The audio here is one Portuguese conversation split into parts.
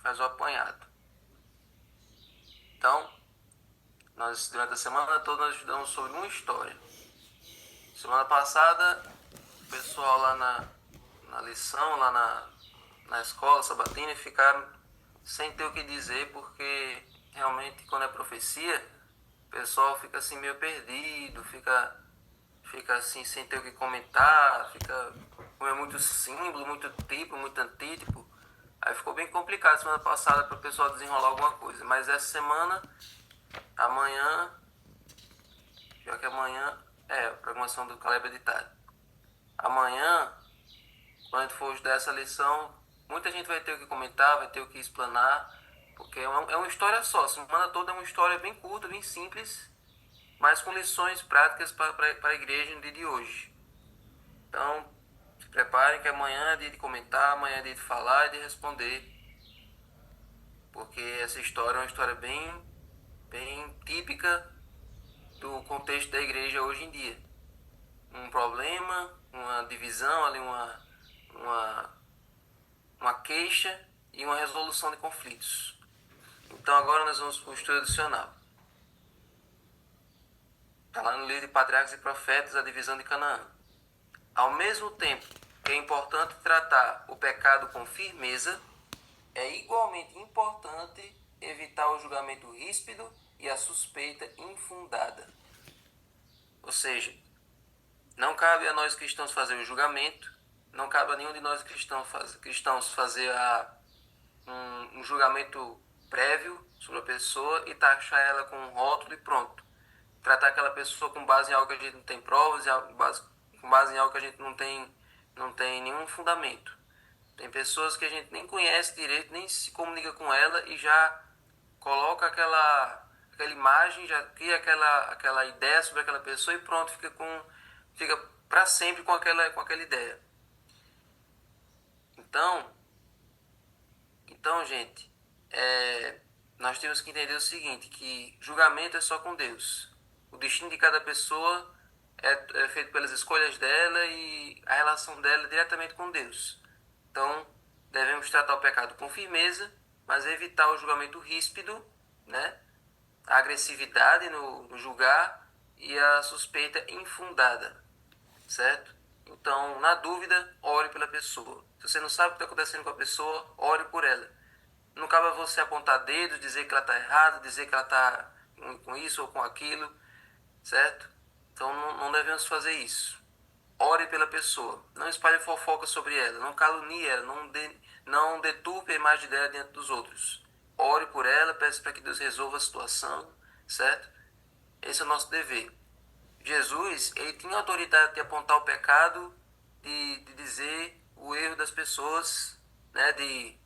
faz o apanhado. Então, nós durante a semana toda nós estudamos sobre uma história. Semana passada, o pessoal lá na lição, lá na escola sabatina, ficaram sem ter o que dizer, porque realmente quando é profecia, o pessoal fica assim meio perdido, fica assim sem ter o que comentar, fica como é muito símbolo, muito tipo, muito antítipo. Aí ficou bem complicado semana passada para o pessoal desenrolar alguma coisa. Mas essa semana, amanhã, já que amanhã é a programação do Caleb de tarde. Amanhã, quando a gente for estudar essa lição, muita gente vai ter o que comentar, vai ter o que explanar, porque é uma história só. A semana toda é uma história bem curta, bem simples, mas com lições práticas para a igreja no dia de hoje. Então, se preparem que amanhã é dia de comentar, amanhã é dia de falar e de responder, porque essa história é uma história bem típica do contexto da igreja hoje em dia. Um problema, uma divisão ali, uma, uma queixa e uma resolução de conflitos. Então agora nós vamos para o estudo adicional. Está lá no livro de Patriarcas e Profetas, a divisão de Canaã. Ao mesmo tempo que é importante tratar o pecado com firmeza, é igualmente importante evitar o julgamento ríspido e a suspeita infundada. Ou seja, não cabe a nós cristãos fazer o julgamento, não cabe a nenhum de nós cristãos fazer um julgamento prévio sobre a pessoa e taxar ela com um rótulo e pronto. Tratar aquela pessoa com base em algo que a gente não tem provas, com base em algo que a gente não tem nenhum fundamento. Tem pessoas que a gente nem conhece direito, nem se comunica com ela e já coloca aquela imagem, já cria aquela ideia sobre aquela pessoa e pronto, fica para sempre com aquela ideia. Então, gente, nós temos que entender o seguinte, que julgamento é só com Deus. O destino de cada pessoa é feito pelas escolhas dela e a relação dela é diretamente com Deus. Então, devemos tratar o pecado com firmeza, mas evitar o julgamento ríspido, né? A agressividade no julgar e a suspeita infundada, certo? Então, na dúvida, ore pela pessoa. Se você não sabe o que está acontecendo com a pessoa, ore por ela. Não cabe você apontar dedos, dizer que ela está errada, dizer que ela está com isso ou com aquilo, certo? Então não devemos fazer isso. Ore pela pessoa. Não espalhe fofoca sobre ela. Não calunie ela. Não deturpe a imagem dela diante dos outros. Ore por ela, peça para que Deus resolva a situação, certo? Esse é o nosso dever. Jesus, ele tinha autoridade de apontar o pecado, de dizer o erro das pessoas, né? De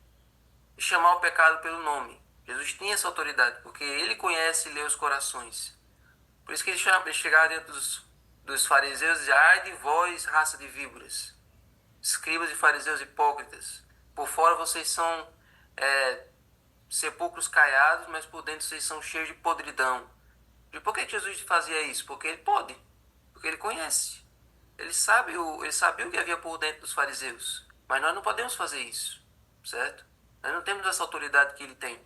chamar o pecado pelo nome. Jesus tinha essa autoridade, porque ele conhece e lê os corações. Por isso que ele chegava dentro dos fariseus e dizia: ai de vós, raça de víboras, escribas e fariseus hipócritas. Por fora vocês são sepulcros caiados, mas por dentro vocês são cheios de podridão. E por que Jesus fazia isso? Porque ele pode, porque ele conhece. Ele sabia o que havia por dentro dos fariseus. Mas nós não podemos fazer isso, certo? Nós não temos essa autoridade que ele tem.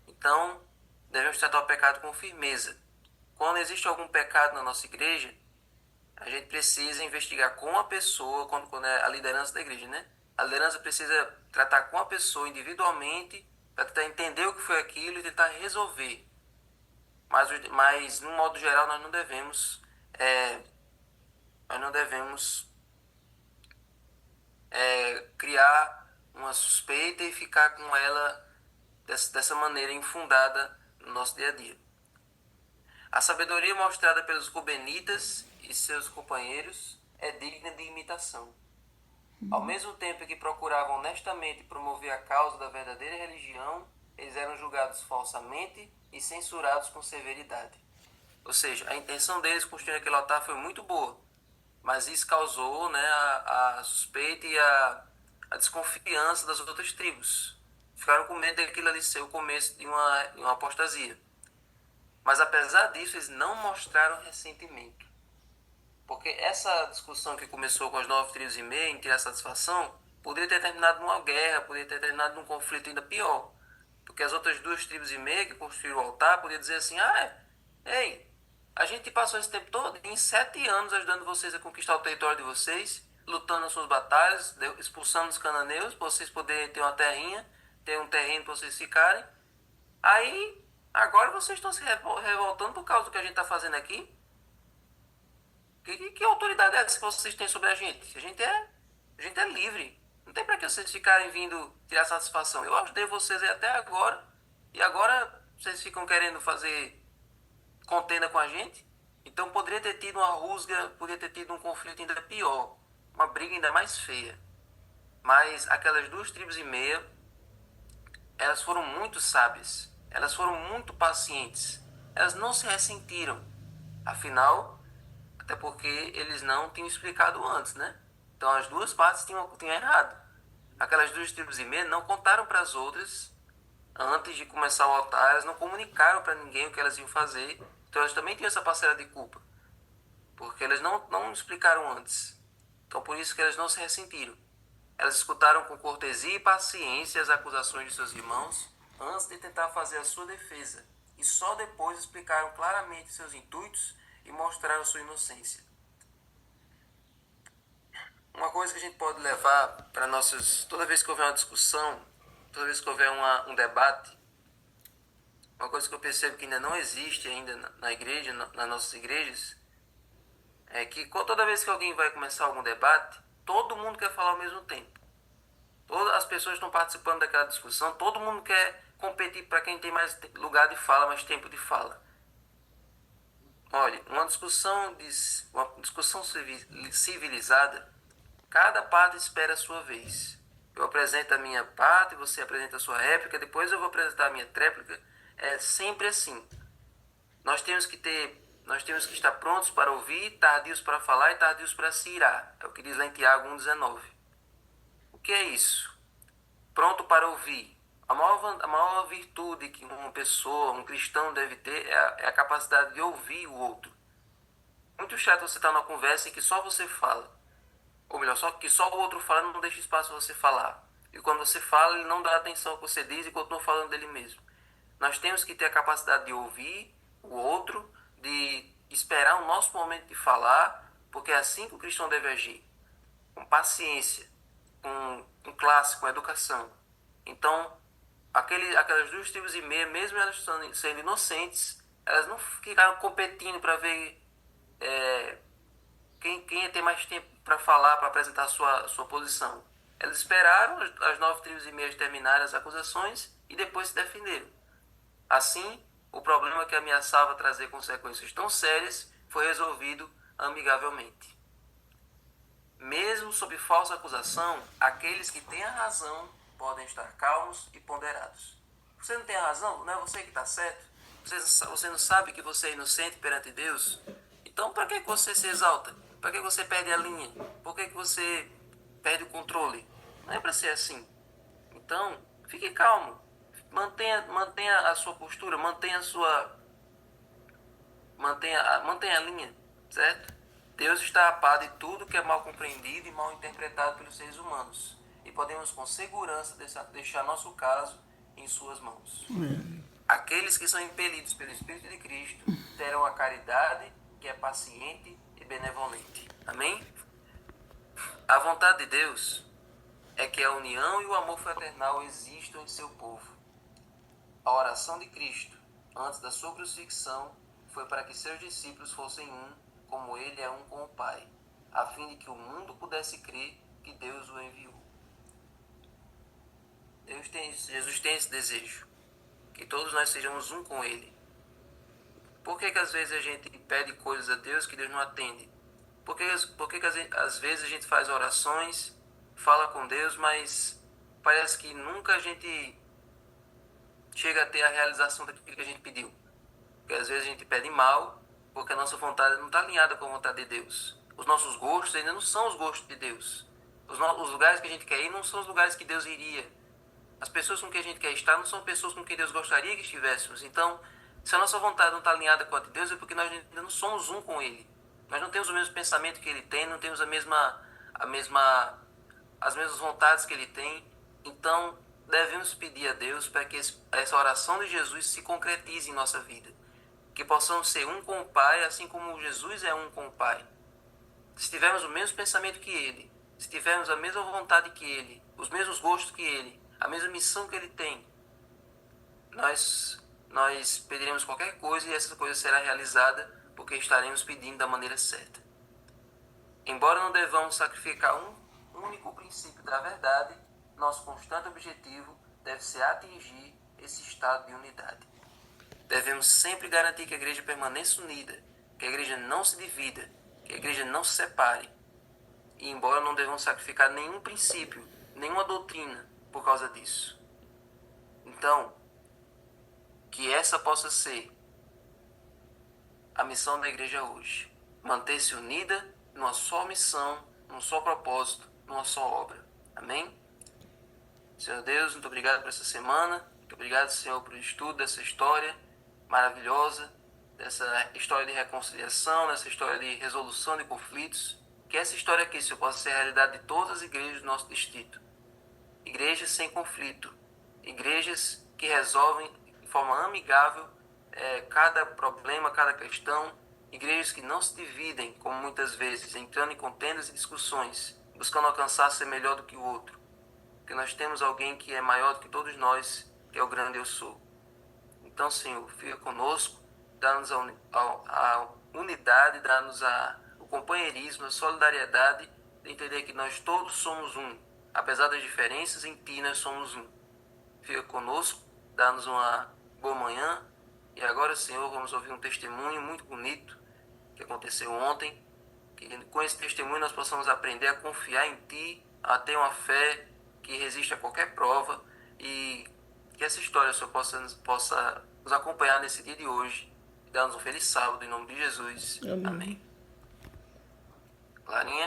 Então, devemos tratar o pecado com firmeza. Quando existe algum pecado na nossa igreja, a gente precisa investigar com a pessoa, quando é a liderança da igreja, né? A liderança precisa tratar com a pessoa individualmente para tentar entender o que foi aquilo e tentar resolver. Mas no modo geral, nós não devemos criar uma suspeita e ficar com ela dessa maneira infundada no nosso dia a dia. A sabedoria mostrada pelos Rubenitas e seus companheiros é digna de imitação. Ao mesmo tempo que procuravam honestamente promover a causa da verdadeira religião, eles eram julgados falsamente e censurados com severidade. Ou seja, a intenção deles construir aquele altar foi muito boa, mas isso causou, né, a suspeita e a desconfiança das outras tribos. Ficaram com medo daquilo ali ser o começo de uma apostasia. Mas apesar disso, eles não mostraram ressentimento. Porque essa discussão que começou com as 9 tribos e meia em tirar satisfação, poderia ter terminado numa guerra, poderia ter terminado num conflito ainda pior. Porque as outras 2 tribos e meia que construíram o altar poderiam dizer assim, ei, a gente passou esse tempo todo em 7 anos ajudando vocês a conquistar o território de vocês, lutando nas suas batalhas, expulsando os cananeus, para vocês poderem ter uma terrinha, ter um terreno para vocês ficarem. Aí, agora vocês estão se revoltando por causa do que a gente está fazendo aqui. Que autoridade é essa que vocês têm sobre a gente? A gente é livre. Não tem para que vocês ficarem vindo tirar satisfação. Eu ajudei vocês até agora. E agora vocês ficam querendo fazer contenda com a gente? Então poderia ter tido uma rusga, poderia ter tido um conflito ainda pior. Uma briga ainda mais feia. Mas aquelas 2 tribos e meia, elas foram muito sábias. Elas foram muito pacientes. Elas não se ressentiram. Afinal, até porque eles não tinham explicado antes, né? Então as duas partes tinham errado. Aquelas 2 tribos e meia não contaram para as outras antes de começar o altar, elas não comunicaram para ninguém o que elas iam fazer. Então elas também tinham essa parcela de culpa, porque elas não explicaram antes. Então por isso que elas não se ressentiram. Elas escutaram com cortesia e paciência as acusações de seus irmãos antes de tentar fazer a sua defesa. E só depois explicaram claramente seus intuitos e mostraram sua inocência. Uma coisa que a gente pode levar para nossas... Toda vez que houver uma discussão, toda vez que houver um debate, uma coisa que eu percebo que ainda não existe ainda na igreja, nas nossas igrejas, é que toda vez que alguém vai começar algum debate, todo mundo quer falar ao mesmo tempo. Todas as pessoas estão participando daquela discussão, todo mundo quer competir para quem tem mais lugar de fala, mais tempo de fala. Olha, uma discussão civilizada, cada parte espera a sua vez. Eu apresento a minha parte, você apresenta a sua réplica, depois eu vou apresentar a minha tréplica. É sempre assim. Nós temos que estar prontos para ouvir, tardios para falar e tardios para se irar. É o que diz lá em Tiago 1,19. O que é isso? Pronto para ouvir. A maior virtude que uma pessoa, um cristão deve ter é a capacidade de ouvir o outro. Muito chato você estar numa conversa em que só você fala. Ou melhor, que só o outro fala e não deixa espaço para você falar. E quando você fala, ele não dá atenção ao que você diz e continua falando dele mesmo. Nós temos que ter a capacidade de ouvir o outro, de esperar o nosso momento de falar, porque é assim que o cristão deve agir. Com paciência, com classe, com educação. Então, aquelas 2 tribos e meia, mesmo elas sendo inocentes, elas não ficaram competindo para ver quem ia ter mais tempo para falar, para apresentar a sua posição. Elas esperaram as 9 tribos e meia terminarem as acusações e depois se defenderam. Assim, o problema que ameaçava trazer consequências tão sérias foi resolvido amigavelmente. Mesmo sob falsa acusação, aqueles que têm a razão podem estar calmos e ponderados. Você não tem a razão? Não é você que está certo? Você não sabe que você é inocente perante Deus? Então, para que você se exalta? Para que você perde a linha? Por que você perde o controle? Não é para ser assim. Então, fique calmo. Mantenha a sua postura, mantenha a linha, certo? Deus está a par de tudo que é mal compreendido e mal interpretado pelos seres humanos. E podemos com segurança deixar nosso caso em suas mãos. Aqueles que são impelidos pelo Espírito de Cristo terão a caridade que é paciente e benevolente. Amém? A vontade de Deus é que a união e o amor fraternal existam em seu povo. A oração de Cristo, antes da sua crucifixão, foi para que seus discípulos fossem um, como ele é um com o Pai, a fim de que o mundo pudesse crer que Deus o enviou. Jesus tem esse desejo, que todos nós sejamos um com ele. Por que às vezes a gente pede coisas a Deus que Deus não atende? Por que às vezes a gente faz orações, fala com Deus, mas parece que nunca a gente chega a ter a realização daquilo que a gente pediu? Porque às vezes a gente pede mal, porque a nossa vontade não está alinhada com a vontade de Deus. Os nossos gostos ainda não são os gostos de Deus. Os lugares que a gente quer ir não são os lugares que Deus iria. As pessoas com quem a gente quer estar não são pessoas com quem Deus gostaria que estivéssemos. Então, se a nossa vontade não está alinhada com a de Deus, é porque nós ainda não somos um com Ele. Nós não temos o mesmo pensamento que Ele tem, não temos a mesma as mesmas vontades que Ele tem. Então, devemos pedir a Deus para que essa oração de Jesus se concretize em nossa vida. Que possamos ser um com o Pai, assim como Jesus é um com o Pai. Se tivermos o mesmo pensamento que Ele, se tivermos a mesma vontade que Ele, os mesmos gostos que Ele, a mesma missão que Ele tem, nós pediremos qualquer coisa e essa coisa será realizada porque estaremos pedindo da maneira certa. Embora não devamos sacrificar um único princípio da verdade, nosso constante objetivo deve ser atingir esse estado de unidade. Devemos sempre garantir que a igreja permaneça unida, que a igreja não se divida, que a igreja não se separe. E embora não devamos sacrificar nenhum princípio, nenhuma doutrina por causa disso. Então, que essa possa ser a missão da igreja hoje. Manter-se unida numa só missão, num só propósito, numa só obra. Amém? Senhor Deus, muito obrigado por essa semana. Muito obrigado, Senhor, por estudo dessa história maravilhosa, dessa história de reconciliação, dessa história de resolução de conflitos. Que essa história aqui, Senhor, possa ser a realidade de todas as igrejas do nosso distrito. Igrejas sem conflito. Igrejas que resolvem de forma amigável cada problema, cada questão. Igrejas que não se dividem, como muitas vezes, entrando em contendas e discussões, buscando alcançar ser melhor do que o outro. Porque nós temos alguém que é maior do que todos nós, que é o grande eu sou. Então, Senhor, fica conosco, dá-nos a unidade, dá-nos o companheirismo, a solidariedade, de entender que nós todos somos um. Apesar das diferenças, em Ti nós somos um. Fica conosco, dá-nos uma boa manhã. E agora, Senhor, vamos ouvir um testemunho muito bonito que aconteceu ontem. Que com esse testemunho nós possamos aprender a confiar em Ti, a ter uma fé que resiste a qualquer prova. E que essa história só possa nos acompanhar nesse dia de hoje. E dar-nos um feliz sábado, em nome de Jesus. Amém. Clarinha?